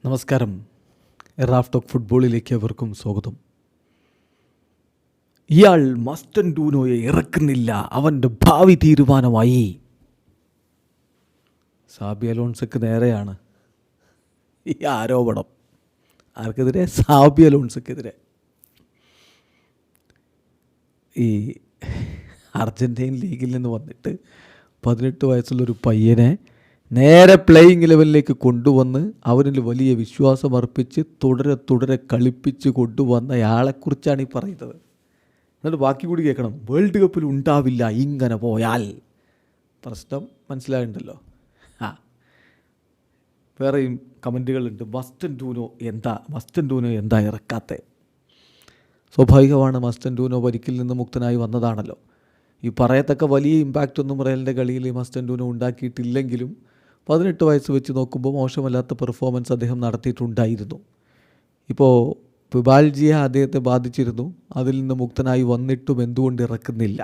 നമസ്കാരം. Raf talk ഫുട്ബോളിലേക്ക് അവർക്കും സ്വാഗതം. ഇയാൾ മസ്റ്റൻ ഡൂനോയെ ഇറക്കുന്നില്ല, അവൻ്റെ ഭാവി തീരുമാനമായി. സാബി അലോൺസക്ക് നേരെയാണ് ഈ ആരോപണം. ആർക്കെതിരെ? സാബി അലോൺസക്കെതിരെ. ഈ അർജൻറ്റീൻ ലീഗിൽ നിന്ന് വന്നിട്ട് 18 വയസ്സുള്ളൊരു പയ്യനെ നേരെ പ്ലേയിങ് ലെവലിലേക്ക് കൊണ്ടുവന്ന് അവനിൽ വലിയ വിശ്വാസം അർപ്പിച്ച് തുടരെ കളിപ്പിച്ച് കൊണ്ടുവന്നയാളെക്കുറിച്ചാണ് ഈ പറയുന്നത്. എന്നിട്ട് ബാക്കി കൂടി കേൾക്കണം. വേൾഡ് കപ്പിൽ ഉണ്ടാവില്ല ഇങ്ങനെ പോയാൽ. പ്രശ്നം മനസ്സിലായിട്ടുണ്ടല്ലോ. വേറെയും കമൻറ്റുകളുണ്ട്. മസ്റ്റൻ ഡൂനോ എന്താ ഇറക്കാത്തെ? സ്വാഭാവികമാണ്. മസ്റ്റൻ ഡൂനോ പരിക്കിൽ നിന്ന് മുക്തനായി വന്നതാണല്ലോ. ഈ പറയത്തക്ക വലിയ ഇമ്പാക്റ്റ് ഒന്നും റയലിൻ്റെ കളിയിൽ മസ്റ്റൻ ഡൂനോ ഉണ്ടാക്കിയിട്ടില്ലെങ്കിലും 18 വയസ്സ് വെച്ച് നോക്കുമ്പോൾ മോശമല്ലാത്ത പെർഫോമൻസ് അദ്ദേഹം നടത്തിയിട്ടുണ്ടായിരുന്നു. ഇപ്പോൾ പിബാൽജിയ അദ്ദേഹത്തെ ബാധിച്ചിരുന്നു. അതിൽ നിന്ന് മുക്തനായി വന്നിട്ടും എന്തുകൊണ്ട് ഇറക്കുന്നില്ല?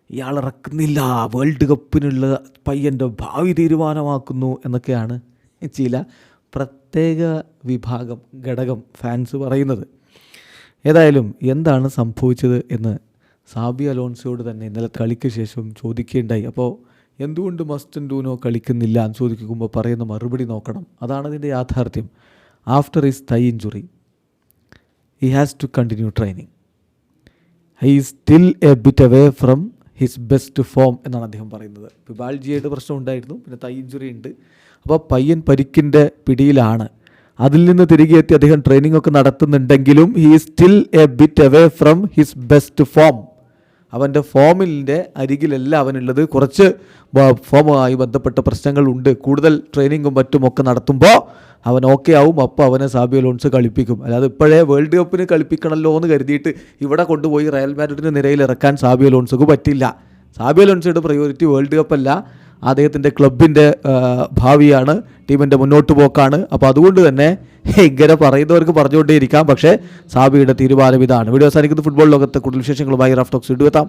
ഇയാൾ ഇറക്കുന്നില്ല, വേൾഡ് കപ്പിനുള്ള പയ്യൻ്റെ ഭാവി തീരുമാനമാക്കുന്നു എന്നൊക്കെയാണ് ചില പ്രത്യേക ഘടകം ഫാൻസ് പറയുന്നത്. ഏതായാലും എന്താണ് സംഭവിച്ചത് എന്ന് സാബി അലോൺസോയോട് തന്നെ ഇന്നലെ കളിക്ക് ശേഷം ചോദിക്കുകയുണ്ടായി. അപ്പോൾ എന്തുകൊണ്ട് മസ്റ്റൻ ഡൂനോ കളിക്കുന്നില്ല എന്ന് ചോദിക്കുമ്പോൾ പറയുന്ന മറുപടി നോക്കണം. അതാണ് അതിൻ്റെ യാഥാർത്ഥ്യം. After his thigh injury he has to continue training. He is still a bit away from his best form എന്നാണ് അദ്ദേഹം പറയുന്നത്. പിബാൽജിയുടെ പ്രശ്നം ഉണ്ടായിരുന്നു, പിന്നെ തൈ ഇഞ്ചുറി ഉണ്ട്. അപ്പോൾ പയ്യൻ പരിക്കിൻ്റെ പിടിയിലാണ്. അതിൽ നിന്ന് തിരികെ എത്തി അദ്ദേഹം ട്രെയിനിങ് ഒക്കെ നടത്തുന്നുണ്ടെങ്കിലും he is still a bit away from his best form. അവൻ്റെ ഫോമിൻ്റെ അരികിലല്ല അവനുള്ളത്. കുറച്ച് ഫോമുമായി ബന്ധപ്പെട്ട പ്രശ്നങ്ങളുണ്ട്. കൂടുതൽ ട്രെയിനിങ്ങും മറ്റുമൊക്കെ നടത്തുമ്പോൾ അവൻ ഓക്കെ ആവും. അപ്പോൾ അവനെ സാബി അലോൺസ് കളിപ്പിക്കും. അല്ലാതെ ഇപ്പോഴേ വേൾഡ് കപ്പിന് കളിപ്പിക്കണമല്ലോ എന്ന് കരുതിയിട്ട് ഇവിടെ കൊണ്ടുപോയി റയൽ മാഡ്രിഡിൻ്റെ നിരയിൽ ഇറക്കാൻ സാബി അലോൺസക്ക് പറ്റില്ല. സാബി അലോൺസയുടെ പ്രയോറിറ്റി വേൾഡ് കപ്പല്ല, അദ്ദേഹത്തിൻ്റെ ക്ലബിൻ്റെ ഭാവിയാണ്, ടീമിൻ്റെ മുന്നോട്ട് പോക്കാണ്. അപ്പോൾ അതുകൊണ്ട് തന്നെ ഇങ്ങനെ പറയുന്നവർക്ക് പറഞ്ഞുകൊണ്ടേയിരിക്കാം. പക്ഷേ സാബിയുടെ തീരുമാനം ഇതാണ്. വീഡിയോ അവസാനിക്കുന്ന ഫുട്ബോൾ ലോകത്തെ കൂടുതൽ വിശേഷങ്ങളുമായി റാഫ് ടോക്സ് വീണ്ടും എത്താം.